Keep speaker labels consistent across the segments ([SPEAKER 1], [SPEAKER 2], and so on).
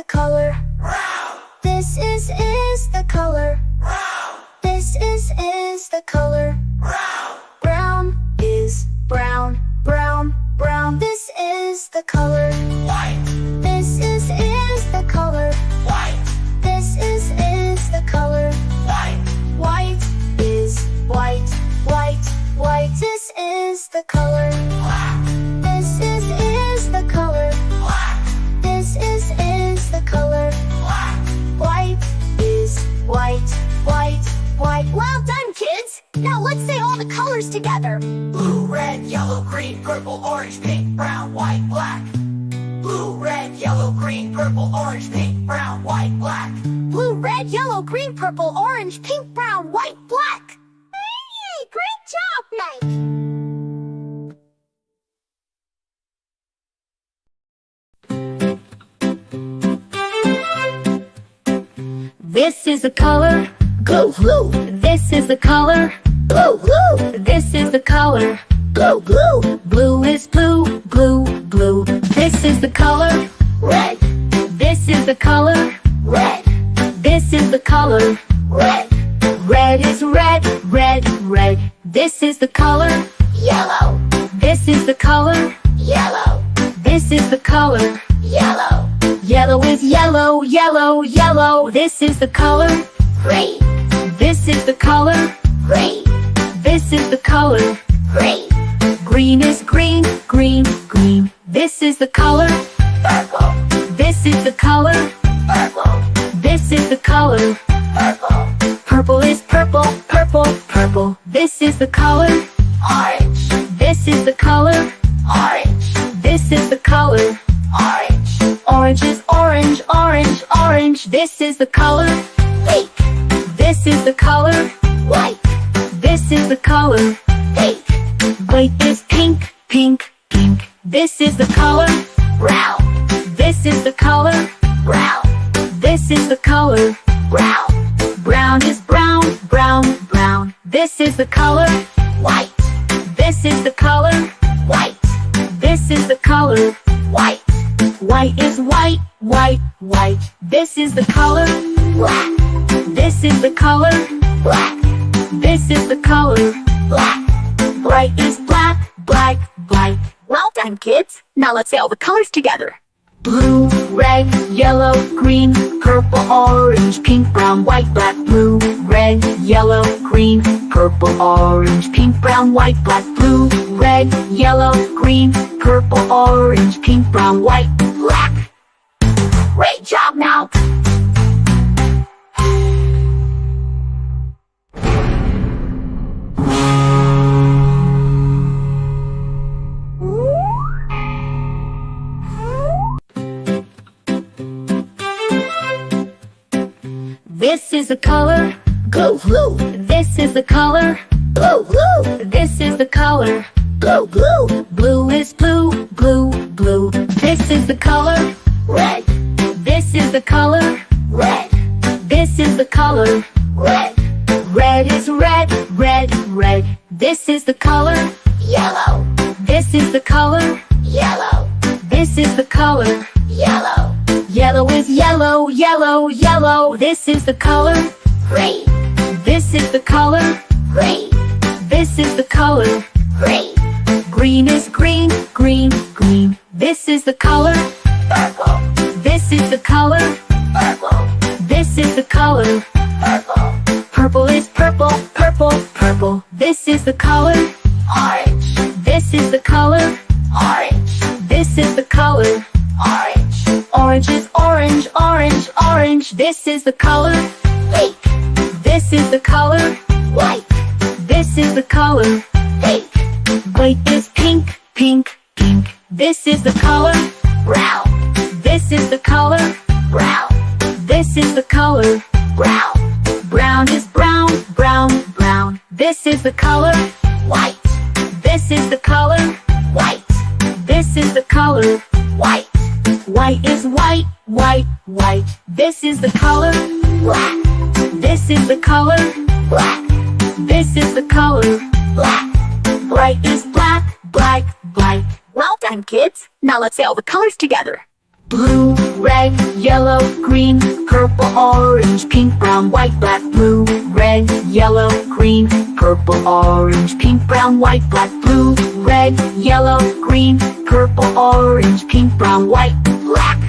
[SPEAKER 1] color. This is the color. This is the color. Brown is brown, brown, brown. This is the color.
[SPEAKER 2] White,
[SPEAKER 1] This is the color.
[SPEAKER 2] white,
[SPEAKER 1] This is the color.
[SPEAKER 2] white,
[SPEAKER 1] White is white, white, white. This is the color.
[SPEAKER 2] black,
[SPEAKER 1] This is the color.
[SPEAKER 2] black,
[SPEAKER 1] This is the color.
[SPEAKER 2] black.
[SPEAKER 1] White is white, white, white. Well done, kids! Now let's say all the colors together.
[SPEAKER 2] Blue, red, yellow, green, purple, orange, pink, brown, white, black. Blue, red, yellow, green, purple, orange, pink, brown, white, black.
[SPEAKER 1] Blue, red, yellow, green, purple, orange, pink, brown, white, black. Hey, great job, Mike! This is the color.
[SPEAKER 2] Blue, blue,
[SPEAKER 1] This is the color.
[SPEAKER 2] blue, blue,
[SPEAKER 1] This is the color.
[SPEAKER 2] blue, blue.
[SPEAKER 1] Blue is blue, blue, blue. This is the color.
[SPEAKER 2] Red,
[SPEAKER 1] This is the color.
[SPEAKER 2] red,
[SPEAKER 1] This is the color.
[SPEAKER 2] red.
[SPEAKER 1] Red is red, red, red. This is the color.
[SPEAKER 2] Yellow,
[SPEAKER 1] This is the color.
[SPEAKER 2] yellow,
[SPEAKER 1] This is the color.
[SPEAKER 2] yellow.
[SPEAKER 1] Yellow is yellow, yellow, yellow. This is the color.
[SPEAKER 2] Green,
[SPEAKER 1] This is the color.
[SPEAKER 2] green,
[SPEAKER 1] This is the color.
[SPEAKER 2] green.
[SPEAKER 1] Green is green, green, green. This is the color.
[SPEAKER 2] Purple,
[SPEAKER 1] This is the color.
[SPEAKER 2] purple,
[SPEAKER 1] This is the color.
[SPEAKER 2] purple.
[SPEAKER 1] Purple is purple, purple, purple. This is the color.
[SPEAKER 2] Orange,
[SPEAKER 1] This is the color.
[SPEAKER 2] orange,
[SPEAKER 1] This is the color.
[SPEAKER 2] orange.
[SPEAKER 1] Orange is orange, orange, orange. This is the color.
[SPEAKER 2] Pink,
[SPEAKER 1] This is the color.
[SPEAKER 2] white,
[SPEAKER 1] This is the color.
[SPEAKER 2] pink.
[SPEAKER 1] White is pink, pink, pink. This is the color.
[SPEAKER 2] Brown,
[SPEAKER 1] This is the color.
[SPEAKER 2] brown,
[SPEAKER 1] This is the color.
[SPEAKER 2] brown.
[SPEAKER 1] Brown is brown, brown, brown. This is the color.
[SPEAKER 2] White,
[SPEAKER 1] This is the color.
[SPEAKER 2] white,
[SPEAKER 1] This is the color.
[SPEAKER 2] white.
[SPEAKER 1] White is white, white, white. This is the color.
[SPEAKER 2] Black,
[SPEAKER 1] This is the color.
[SPEAKER 2] black,
[SPEAKER 1] This is the color.
[SPEAKER 2] black.
[SPEAKER 1] Bright is black, black, black. Well done, kids. Now let's say all the colors together. Blue, red, yellow, green, purple, orange, pink, brown, white, black. Blue, red, yellow, green, purple, orange, pink, brown, white, black. Blue, red, yellow, green, purple, orange, pink, brown, white, black.
[SPEAKER 2] Great job now.
[SPEAKER 1] This is the color.
[SPEAKER 2] Blue, blue,
[SPEAKER 1] This is the color.
[SPEAKER 2] blue, blue,
[SPEAKER 1] This is the color.
[SPEAKER 2] blue, blue.
[SPEAKER 1] Blue is blue, blue, blue. This is the color.
[SPEAKER 2] Red,
[SPEAKER 1] This is the color.
[SPEAKER 2] red,
[SPEAKER 1] This is the color.
[SPEAKER 2] red.
[SPEAKER 1] Red is red, red, red. This is the color.
[SPEAKER 2] Yellow,
[SPEAKER 1] This is the color.
[SPEAKER 2] yellow,
[SPEAKER 1] This is the color.
[SPEAKER 2] yellow.
[SPEAKER 1] Yellow is yellow, yellow, yellow. This is the color.
[SPEAKER 2] Green,
[SPEAKER 1] This is the color.
[SPEAKER 2] green,
[SPEAKER 1] This is the color.
[SPEAKER 2] green.
[SPEAKER 1] Green is green, green, green. This is the color.
[SPEAKER 2] Purple,
[SPEAKER 1] This is the color.
[SPEAKER 2] purple,
[SPEAKER 1] This is the color.
[SPEAKER 2] purple.
[SPEAKER 1] Purple is purple, purple, purple. This is the color.
[SPEAKER 2] Orange,
[SPEAKER 1] This is the color.
[SPEAKER 2] orange,
[SPEAKER 1] This is the color.
[SPEAKER 2] orange.
[SPEAKER 1] Orange is orange, orange, orange. This is the color.
[SPEAKER 2] Pink,
[SPEAKER 1] This is the color.
[SPEAKER 2] white,
[SPEAKER 1] This is the color.
[SPEAKER 2] pink.
[SPEAKER 1] White is pink, pink, pink. This is the color.
[SPEAKER 2] Brown,
[SPEAKER 1] This is the color.
[SPEAKER 2] brown,
[SPEAKER 1] This is the color.
[SPEAKER 2] brown.
[SPEAKER 1] Brown is brown, brown, brown. This is the color.
[SPEAKER 2] White,
[SPEAKER 1] This is the color.
[SPEAKER 2] white,
[SPEAKER 1] This is the color.
[SPEAKER 2] white.
[SPEAKER 1] White is white, white, white. This is the color.
[SPEAKER 2] Black,
[SPEAKER 1] This is the color.
[SPEAKER 2] black,
[SPEAKER 1] This is the color.
[SPEAKER 2] black.
[SPEAKER 1] Bright is black, black, black. Well done, kids. Now let's say all the colors together. Blue, red, yellow, green, purple, orange, pink, brown, white, black. Blue, red, yellow, green, purple, orange, pink, brown, white, black. Blue, red, yellow, green, purple, orange, pink, brown, white, black.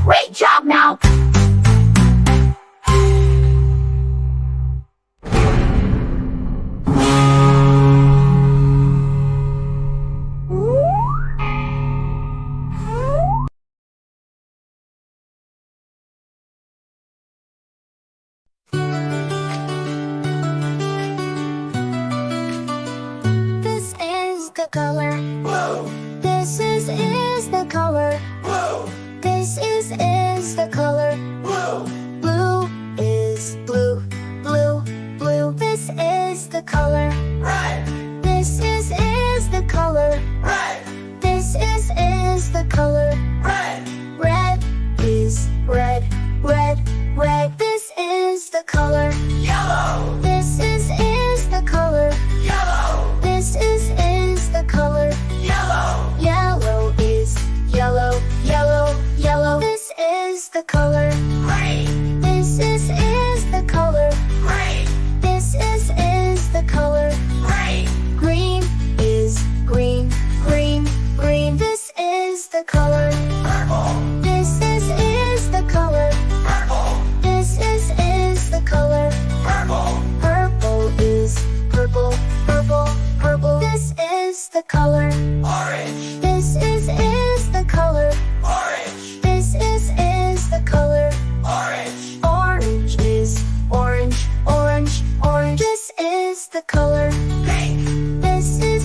[SPEAKER 1] Great job now!
[SPEAKER 3] This is the color.
[SPEAKER 2] Blue,
[SPEAKER 3] This is the color.
[SPEAKER 2] blue,
[SPEAKER 3] This is the color.
[SPEAKER 2] blue,
[SPEAKER 3] Blue is blue, blue, blue. This is the color.
[SPEAKER 2] red,
[SPEAKER 3] This is the color.
[SPEAKER 2] red,
[SPEAKER 3] This is the color.
[SPEAKER 2] red,
[SPEAKER 3] Red is red, red, red. This is the color.
[SPEAKER 2] yellow,
[SPEAKER 3] This is the color.
[SPEAKER 2] yellow,
[SPEAKER 3] This is the color.
[SPEAKER 2] yellow,
[SPEAKER 3] Yellow is yellow, yellow, yellow. This is the color.
[SPEAKER 2] green,
[SPEAKER 3] This is the color.
[SPEAKER 2] green,
[SPEAKER 3] This is the color.
[SPEAKER 2] green,
[SPEAKER 3] Green is green, green, green. This is the color.
[SPEAKER 2] purple,
[SPEAKER 3] This is the color.
[SPEAKER 2] purple,
[SPEAKER 3] This is the color.
[SPEAKER 2] purple,
[SPEAKER 3] Purple is purple, purple, purple. This is the color.
[SPEAKER 2] orange,
[SPEAKER 3] This is the color.
[SPEAKER 2] orange,
[SPEAKER 3] This is the color.
[SPEAKER 2] orange,
[SPEAKER 3] Orange is orange, orange, orange. This is the color.
[SPEAKER 2] pink,
[SPEAKER 3] This is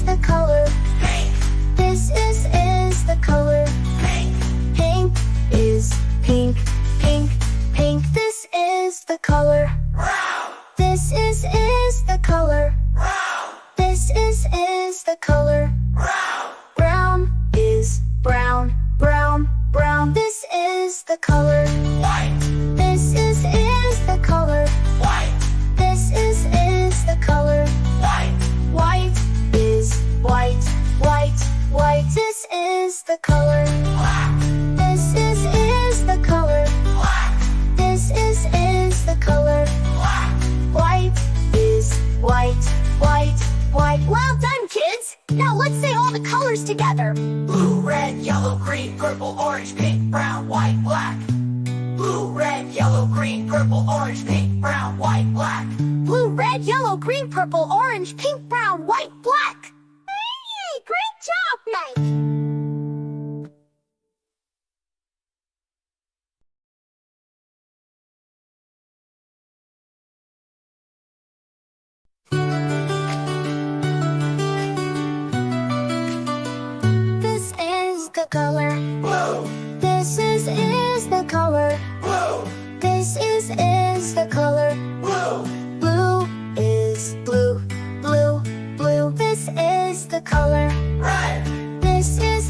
[SPEAKER 3] the color.
[SPEAKER 2] pink,
[SPEAKER 3] This is the color.
[SPEAKER 2] pink,
[SPEAKER 3] Pink is pink, pink, pink. This is the color.
[SPEAKER 2] brown,
[SPEAKER 3] This is the color.
[SPEAKER 2] brown,
[SPEAKER 3] This is the color.
[SPEAKER 2] brown,
[SPEAKER 3] Brown is brown, brown, brown. This is the color.
[SPEAKER 2] white,
[SPEAKER 3] This is the color.
[SPEAKER 2] white,
[SPEAKER 3] This is the color.
[SPEAKER 2] white,
[SPEAKER 3] White is white, white, white. This is the color.
[SPEAKER 2] black,
[SPEAKER 3] This is the color.
[SPEAKER 2] black,
[SPEAKER 3] This is the color.
[SPEAKER 2] black,
[SPEAKER 3] White is white, white, white.
[SPEAKER 1] Well done, kids! Now let's say all the colors together.
[SPEAKER 2] blue, red, yellow, green, purple, orange, pink, brown, white, black. Blue, red, yellow, green, purple, orange, pink, brown, white, black.
[SPEAKER 1] Blue, red, yellow, green, purple, orange, pink, brown, white, black. Hey, great job, Mike!
[SPEAKER 3] This is the color.
[SPEAKER 2] Blue,
[SPEAKER 3] This is the color.
[SPEAKER 2] blue,
[SPEAKER 3] This is the color.
[SPEAKER 2] blue,
[SPEAKER 3] Blue is blue, blue, blue. This is the color.
[SPEAKER 2] red,
[SPEAKER 3] This is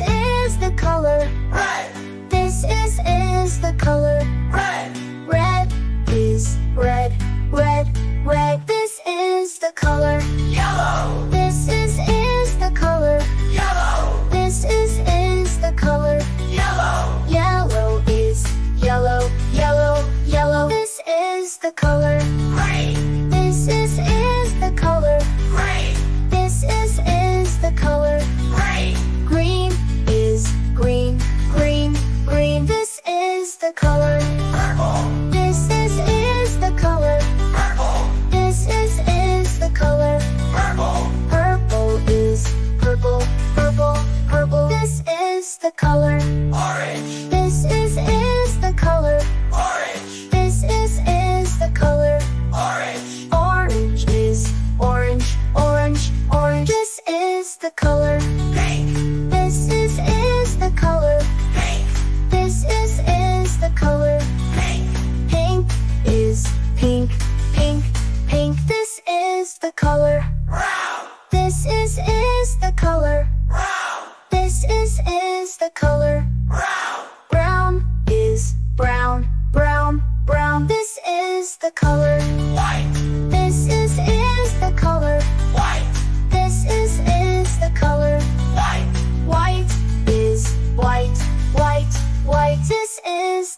[SPEAKER 3] the color.
[SPEAKER 2] red,
[SPEAKER 3] This is the color.
[SPEAKER 2] red,
[SPEAKER 3] Red is red, red, red. This is the color.
[SPEAKER 2] yellow,
[SPEAKER 3] This is the color.
[SPEAKER 2] yellow,
[SPEAKER 3] This is the color.
[SPEAKER 2] yellow,
[SPEAKER 3] Yellow is yellow, yellow, yellow. This is the color.
[SPEAKER 2] green,
[SPEAKER 3] This is the color.
[SPEAKER 2] green,
[SPEAKER 3] This is the color.
[SPEAKER 2] green,
[SPEAKER 3] Green is green, green, green. This is the color.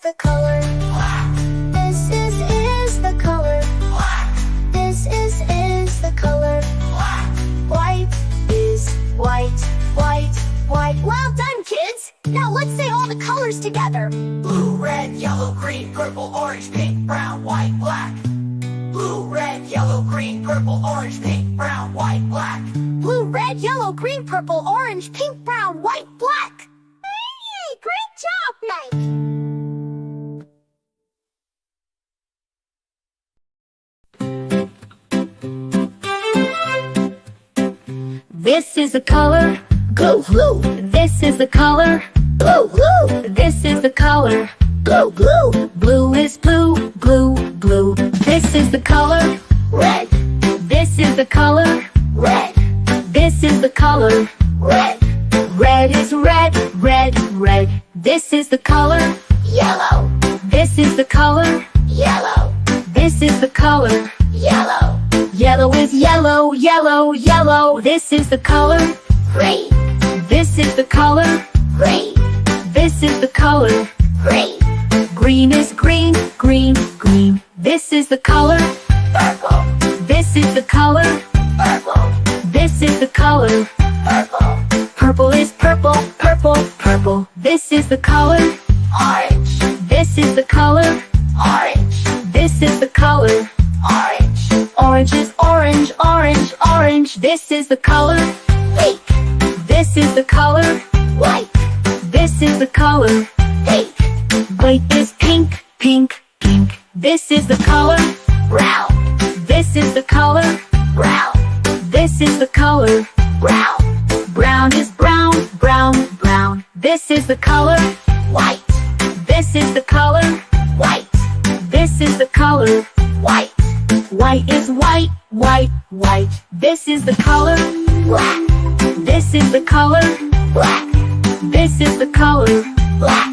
[SPEAKER 3] the color.
[SPEAKER 2] black,
[SPEAKER 3] This is the color.
[SPEAKER 2] black,
[SPEAKER 3] This is the color.
[SPEAKER 2] black,
[SPEAKER 3] White is white, white, white. Well done, kids! Now let's say all the colors together.
[SPEAKER 2] blue, red, yellow, green, purple, orange, pink, brown, white, black. Blue, red, yellow, green, purple, orange, pink, brown, white, black.
[SPEAKER 3] Blue, red, yellow, green, purple, orange, pink, brown, white, black. Hey, great job, Mike!
[SPEAKER 1] This is the color,
[SPEAKER 3] Blue, blue,
[SPEAKER 1] this is the color,
[SPEAKER 3] blue, blue,
[SPEAKER 1] this is the color.
[SPEAKER 3] blue, blue.
[SPEAKER 1] Blue is blue, blue, blue. This is the color,
[SPEAKER 3] Red,
[SPEAKER 1] this is the color,
[SPEAKER 3] red,
[SPEAKER 1] this is the color.
[SPEAKER 3] red.
[SPEAKER 1] Red is red, red, red. This is the color,
[SPEAKER 3] Yellow,
[SPEAKER 1] this is the color,
[SPEAKER 3] yellow,
[SPEAKER 1] this is the color.
[SPEAKER 3] yellow.
[SPEAKER 1] Yellow is yellow, yellow, yellow. This is the color,
[SPEAKER 3] Green,
[SPEAKER 1] this is the color,
[SPEAKER 3] green,
[SPEAKER 1] this is the color.
[SPEAKER 3] green.
[SPEAKER 1] Green is green, green, green. This is the color,
[SPEAKER 3] Purple,
[SPEAKER 1] this is the color,
[SPEAKER 3] purple,
[SPEAKER 1] this is the color.
[SPEAKER 3] purple.
[SPEAKER 1] Purple is purple, purple, purple. This is the color,
[SPEAKER 3] Orange,
[SPEAKER 1] this is the color,
[SPEAKER 3] orange,
[SPEAKER 1] this is the color.
[SPEAKER 3] orange.
[SPEAKER 1] Orange is orange, orange, orange. This is the color,
[SPEAKER 3] Pink,
[SPEAKER 1] this is the color,
[SPEAKER 3] white,
[SPEAKER 1] this is the color.
[SPEAKER 3] pink.
[SPEAKER 1] White is pink, pink, pink. This is the color,
[SPEAKER 3] Brown,
[SPEAKER 1] this is the color,
[SPEAKER 3] brown,
[SPEAKER 1] this is the color.
[SPEAKER 3] brown.
[SPEAKER 1] Brown is brown, brown, brown. This is the color,
[SPEAKER 3] White,
[SPEAKER 1] this is the color,
[SPEAKER 3] white,
[SPEAKER 1] this is the color.
[SPEAKER 3] white.
[SPEAKER 1] White is white, white, white. This is the color,
[SPEAKER 3] Black,
[SPEAKER 1] this is the color,
[SPEAKER 3] black,
[SPEAKER 1] this is the color.
[SPEAKER 3] black.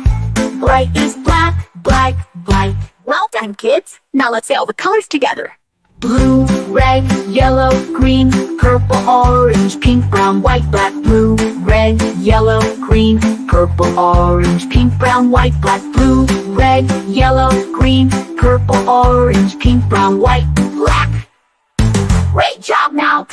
[SPEAKER 1] Bright is black, black, black.
[SPEAKER 3] Well done, kids. Now let's say all the colors together.
[SPEAKER 1] Blue, red, yellow, green, purple, orange, pink, brown, white, black. Blue, red, yellow, green, purple, orange, pink, brown, white, black. Blue, red, yellow, green, purple, orange, pink, brown, white, black.
[SPEAKER 3] Great job, now.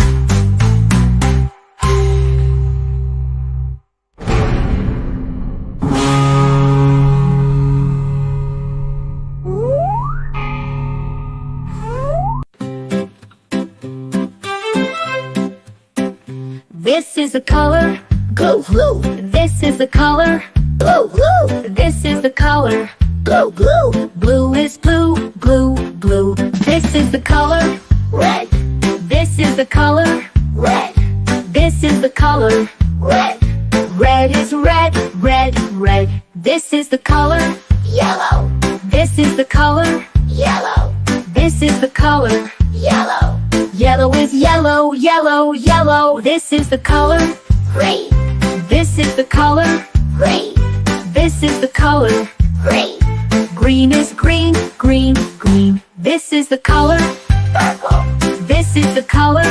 [SPEAKER 1] This is the color,
[SPEAKER 3] Blue, blue,
[SPEAKER 1] this is the color,
[SPEAKER 3] blue, blue,
[SPEAKER 1] this is the color.
[SPEAKER 3] blue, blue.
[SPEAKER 1] Blue is blue, blue, blue. This is the color,
[SPEAKER 3] Red,
[SPEAKER 1] this is the color,
[SPEAKER 3] red,
[SPEAKER 1] this is the color.
[SPEAKER 3] red.
[SPEAKER 1] Red is red, red, red. This is the color,
[SPEAKER 3] Yellow,
[SPEAKER 1] this is the color,
[SPEAKER 3] yellow,
[SPEAKER 1] this is the color.
[SPEAKER 3] yellow.
[SPEAKER 1] Yellow is yellow, yellow, yellow. This is the color,
[SPEAKER 3] Green,
[SPEAKER 1] this is the color,
[SPEAKER 3] green,
[SPEAKER 1] this is the color.
[SPEAKER 3] green.
[SPEAKER 1] Green is green, green, green. This is the color,
[SPEAKER 3] Purple,
[SPEAKER 1] this is the color,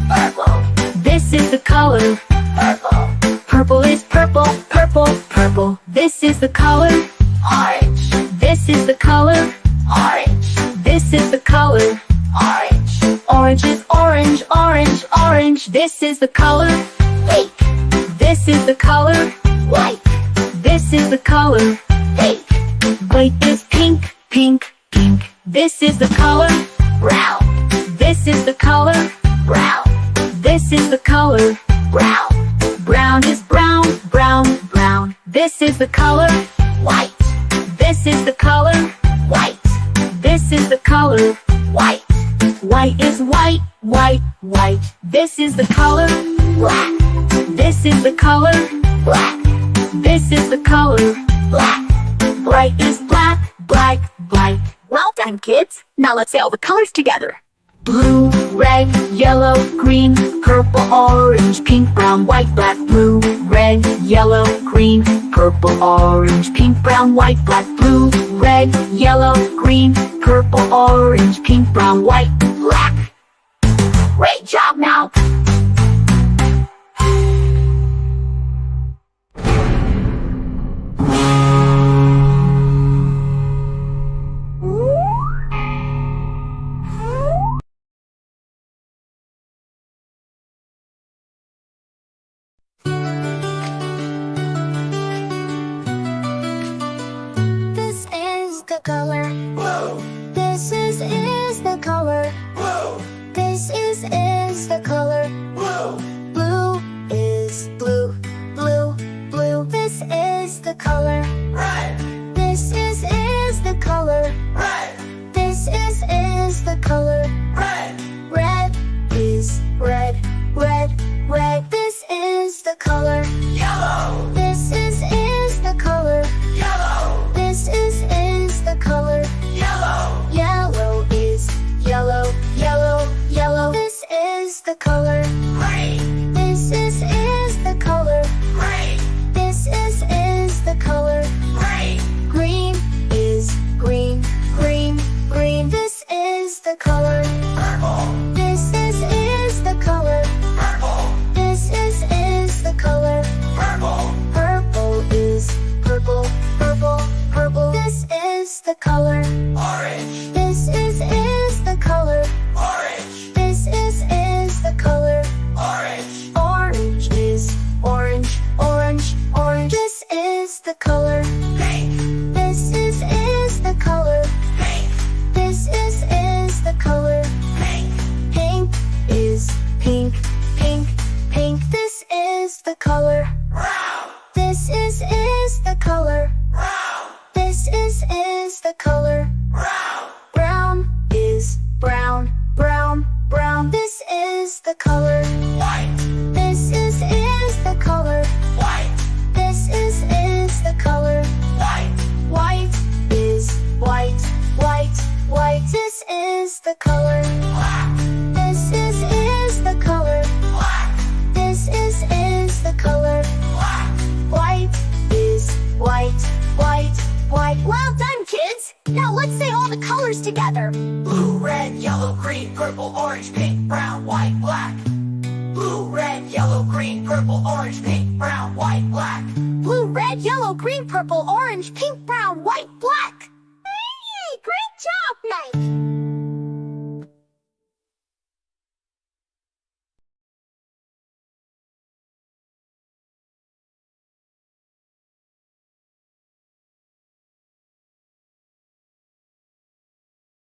[SPEAKER 3] purple,
[SPEAKER 1] this is the color.
[SPEAKER 3] purple.
[SPEAKER 1] Purple is purple, purple, purple. This is the color,
[SPEAKER 3] Orange,
[SPEAKER 1] this is the color,
[SPEAKER 3] orange,
[SPEAKER 1] this is the color.
[SPEAKER 3] orange.
[SPEAKER 1] Orange is orange, orange, orange. This is the color,
[SPEAKER 3] Pink,
[SPEAKER 1] this is the color,
[SPEAKER 3] white,
[SPEAKER 1] this is the color.
[SPEAKER 3] pink.
[SPEAKER 1] White is pink, pink, pink. This is the color,
[SPEAKER 3] Brown,
[SPEAKER 1] this is the color,
[SPEAKER 3] brown,
[SPEAKER 1] this is the color.
[SPEAKER 3] brown.
[SPEAKER 1] Brown is brown, brown, brown. This is the color,
[SPEAKER 3] White,
[SPEAKER 1] this is the color,
[SPEAKER 3] white,
[SPEAKER 1] this is the color.
[SPEAKER 3] white.
[SPEAKER 1] White is white, white, white. This is the color,
[SPEAKER 3] Black,
[SPEAKER 1] this is the color,
[SPEAKER 3] black,
[SPEAKER 1] this is the color.
[SPEAKER 3] black.
[SPEAKER 1] Bright is black, black, black.
[SPEAKER 3] Well done, kids. Now let's say all the colors together.
[SPEAKER 1] Blue, red, yellow, green, purple, orange, pink, brown, white, black. Blue, red, yellow, green, purple, orange, pink, brown, white, black. Blue, red, yellow, green, purple, orange, pink, brown, white, black.
[SPEAKER 3] Great job, now. the color.
[SPEAKER 2] Blue.
[SPEAKER 3] This is the color.
[SPEAKER 2] Blue.
[SPEAKER 3] This is the color.
[SPEAKER 2] Blue.
[SPEAKER 3] Blue is blue. Blue, blue. This is the color.
[SPEAKER 2] Red.
[SPEAKER 3] This is the color.
[SPEAKER 2] Red.
[SPEAKER 3] This is the color.
[SPEAKER 2] Red.
[SPEAKER 3] Red is red. Red, red. This is the color.
[SPEAKER 2] Yellow.
[SPEAKER 3] This is the color.
[SPEAKER 2] Yellow.
[SPEAKER 3] This is the color.
[SPEAKER 2] Yellow.
[SPEAKER 3] Yellow is yellow. Yellow, yellow. This is the color.
[SPEAKER 2] Green.
[SPEAKER 3] This is the color.
[SPEAKER 2] Green.
[SPEAKER 3] This is the color.
[SPEAKER 2] Green.
[SPEAKER 3] Green is green. Green, green. This is the color.
[SPEAKER 2] Purple.
[SPEAKER 3] This is the color.
[SPEAKER 2] Purple.
[SPEAKER 3] This is the color.
[SPEAKER 2] Purple.
[SPEAKER 3] Purple is purple. Purple, purple. This is the color.
[SPEAKER 2] Orange.
[SPEAKER 3] This is the color.
[SPEAKER 2] Orange.
[SPEAKER 3] This is the color.
[SPEAKER 2] Orange.
[SPEAKER 3] Orange is orange. Orange, orange. This is the color.
[SPEAKER 2] Pink.
[SPEAKER 3] This is the color.
[SPEAKER 2] Pink.
[SPEAKER 3] This is the color.
[SPEAKER 2] Pink.
[SPEAKER 3] Pink is pink. Pink, pink. This is the color.
[SPEAKER 2] Brown.
[SPEAKER 3] This is the color.
[SPEAKER 2] Brown.
[SPEAKER 3] This is the color.
[SPEAKER 2] Brown.
[SPEAKER 3] Brown is brown. Brown, brown. This is the color.
[SPEAKER 2] White.
[SPEAKER 3] This is the color.
[SPEAKER 2] White.
[SPEAKER 3] This is the color.
[SPEAKER 2] White.
[SPEAKER 3] White is white. White, white. This is the color.
[SPEAKER 2] Black.
[SPEAKER 3] This is the color.
[SPEAKER 2] Black.
[SPEAKER 3] This is the color.
[SPEAKER 2] Black.
[SPEAKER 3] White is white. White, white. Well done, kids. Now let's say all the colors together.
[SPEAKER 2] Blue, red, yellow, green, purple, orange, pink, brown, white, black. Blue, red, yellow, green, purple, orange, pink, brown, white, black.
[SPEAKER 3] Blue, red, yellow, green, purple, orange, pink, brown, white, black. Hey, great job, Mike.